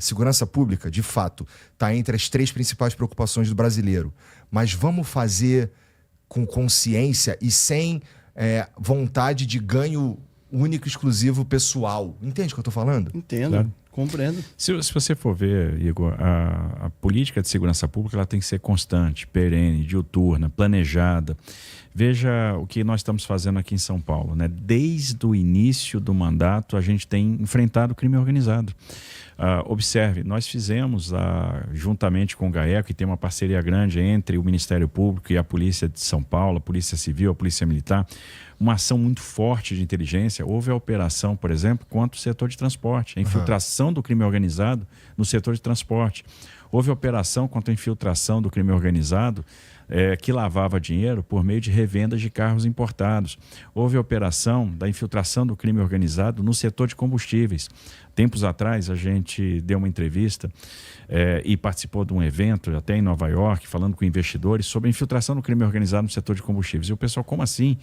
segurança pública, de fato, está entre as 3 principais preocupações do brasileiro. Mas vamos fazer com consciência e sem vontade de ganho único, exclusivo, pessoal. Entende o que eu estou falando? Entendo, claro. Compreendo. Se você for ver, Igor, a política de segurança pública ela tem que ser constante, perene, diuturna, planejada. Veja o que nós estamos fazendo aqui em São Paulo, né? Desde o início do mandato, a gente tem enfrentado o crime organizado. Observe, nós fizemos, juntamente com o GAECO, que tem uma parceria grande entre o Ministério Público e a Polícia de São Paulo, a Polícia Civil, a Polícia Militar, uma ação muito forte de inteligência. Houve a operação, por exemplo, contra o setor de transporte, a infiltração do crime organizado no setor de transporte. Houve a operação contra a infiltração do crime organizado que lavava dinheiro por meio de revendas de carros importados. Houve a operação da infiltração do crime organizado no setor de combustíveis. Tempos atrás, a gente deu uma entrevista e participou de um evento, até em Nova York, falando com investidores sobre a infiltração do crime organizado no setor de combustíveis. E o pessoal, como assim?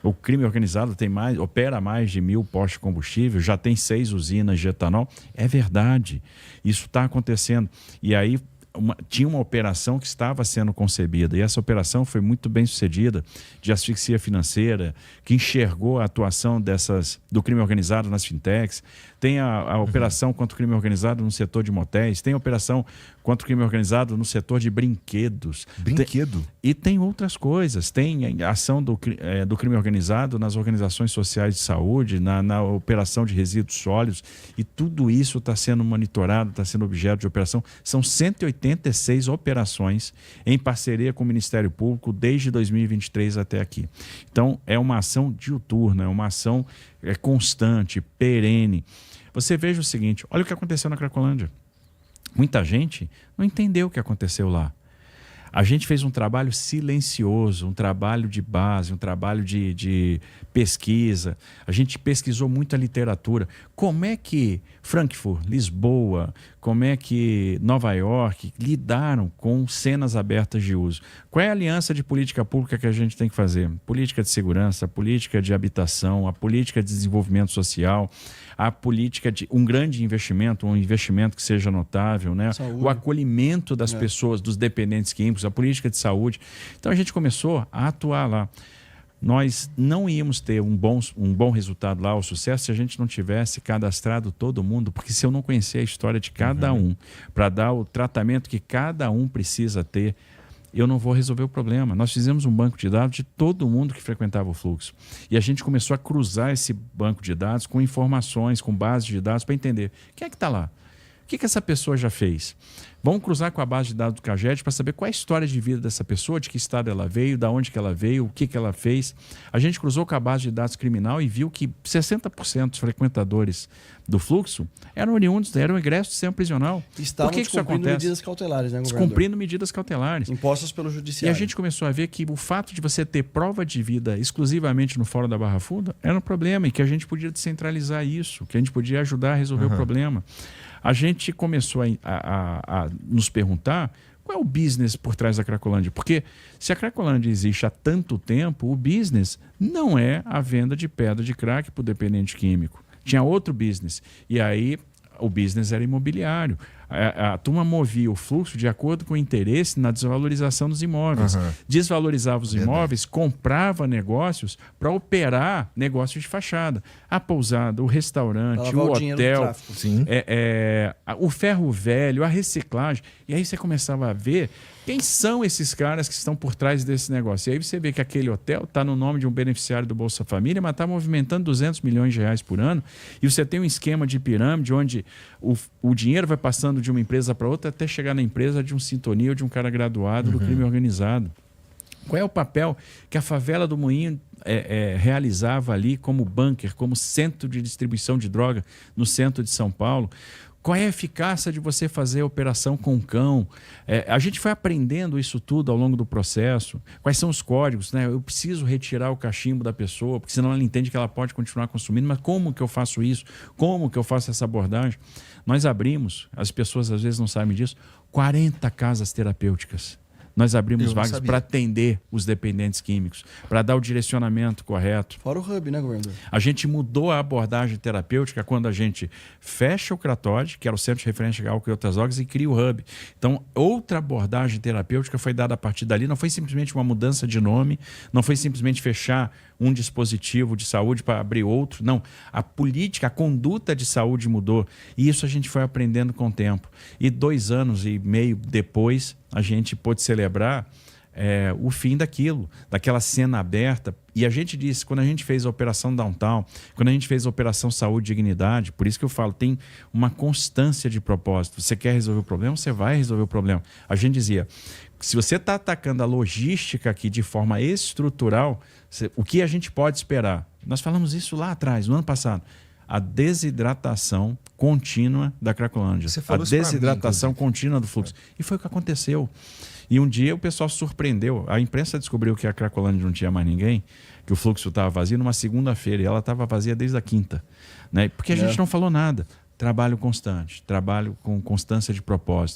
O crime organizado opera mais de 1.000 postos de combustível, já tem 6 usinas de etanol. É verdade, isso está acontecendo. E aí tinha uma operação que estava sendo concebida, e essa operação foi muito bem sucedida, de asfixia financeira, que enxergou a atuação do crime organizado nas fintechs. Tem a operação contra o crime organizado no setor de motéis, tem a operação contra o crime organizado no setor de brinquedos. Brinquedo? E tem outras coisas. Tem a ação do crime organizado nas organizações sociais de saúde, na operação de resíduos sólidos, e tudo isso está sendo monitorado, está sendo objeto de operação. São 186 operações em parceria com o Ministério Público desde 2023 até aqui. Então, é uma ação diuturna, é uma ação constante, perene. Você veja o seguinte, olha o que aconteceu na Cracolândia. Muita gente não entendeu o que aconteceu lá. A gente fez um trabalho silencioso, um trabalho de base, um trabalho de pesquisa. A gente pesquisou muita literatura. Como é que Frankfurt, Lisboa, como é que Nova York lidaram com cenas abertas de uso? Qual é a aliança de política pública que a gente tem que fazer? Política de segurança, política de habitação, a política de desenvolvimento social, a política de um grande investimento, um investimento que seja notável, né? O acolhimento das pessoas, dos dependentes químicos, a política de saúde. Então a gente começou a atuar lá. Nós não íamos ter um bom resultado lá, o sucesso, se a gente não tivesse cadastrado todo mundo, porque se eu não conhecer a história de cada um, para dar o tratamento que cada um precisa ter, eu não vou resolver o problema. Nós fizemos um banco de dados de todo mundo que frequentava o fluxo. E a gente começou a cruzar esse banco de dados com informações, com bases de dados, para entender quem é que está lá. O que essa pessoa já fez? Vamos cruzar com a base de dados do CAGED para saber qual é a história de vida dessa pessoa, de que estado ela veio, de onde que ela veio, o que ela fez. A gente cruzou com a base de dados criminal e viu que 60% dos frequentadores do fluxo eram oriundos, eram egressos do sistema prisional. Estavam descumprindo medidas cautelares, né, governador? Descumprindo medidas cautelares. Impostas pelo judiciário. E a gente começou a ver que o fato de você ter prova de vida exclusivamente no Fórum da Barra Funda era um problema e que a gente podia descentralizar isso, que a gente podia ajudar a resolver o problema. A gente começou a nos perguntar qual é o business por trás da Cracolândia. Porque se a Cracolândia existe há tanto tempo, o business não é a venda de pedra de crack para o dependente químico. Tinha outro business. E aí o business era imobiliário. A turma movia o fluxo de acordo com o interesse na desvalorização dos imóveis. Desvalorizava os imóveis, comprava negócios para operar negócios de fachada. A pousada, o restaurante, o hotel, o ferro velho, a reciclagem. E aí você começava a ver quem são esses caras que estão por trás desse negócio. E aí você vê que aquele hotel está no nome de um beneficiário do Bolsa Família, mas está movimentando 200 milhões de reais por ano. E você tem um esquema de pirâmide onde o dinheiro vai passando de uma empresa para outra até chegar na empresa de um Sintonia ou de um cara graduado do crime organizado. Qual é o papel que a favela do Moinho realizava ali como bunker, como centro de distribuição de droga no centro de São Paulo? Qual é a eficácia de você fazer a operação com cão? A gente foi aprendendo isso tudo ao longo do processo. Quais são os códigos, né? Eu preciso retirar o cachimbo da pessoa, porque senão ela entende que ela pode continuar consumindo. Mas como que eu faço isso? Como que eu faço essa abordagem? Nós abrimos, as pessoas às vezes não sabem disso, 40 casas terapêuticas nós abrimos vagas para atender os dependentes químicos, para dar o direcionamento correto. Fora o hub, né, governador? A gente mudou a abordagem terapêutica quando a gente fecha o CRATOD, que era o Centro de Referência de Álcool e Outras Drogas, e cria o hub. Então, outra abordagem terapêutica foi dada a partir dali. Não foi simplesmente uma mudança de nome, não foi simplesmente fechar um dispositivo de saúde para abrir outro. Não, a política, a conduta de saúde mudou. E isso a gente foi aprendendo com o tempo. E 2 anos e meio depois, a gente pôde celebrar o fim daquela cena aberta. E a gente disse, quando a gente fez a Operação Downtown, quando a gente fez a Operação Saúde e Dignidade, por isso que eu falo, tem uma constância de propósito. Você quer resolver o problema, você vai resolver o problema. A gente dizia, se você está atacando a logística aqui de forma estrutural, o que a gente pode esperar? Nós falamos isso lá atrás, no ano passado. A desidratação contínua da Cracolândia. A desidratação contínua do fluxo. E foi o que aconteceu. E um dia o pessoal se surpreendeu. A imprensa descobriu que a Cracolândia não tinha mais ninguém, que o fluxo estava vazio numa segunda-feira. E ela estava vazia desde a quinta. Né? Porque a gente não falou nada. Trabalho constante, trabalho com constância de propósito.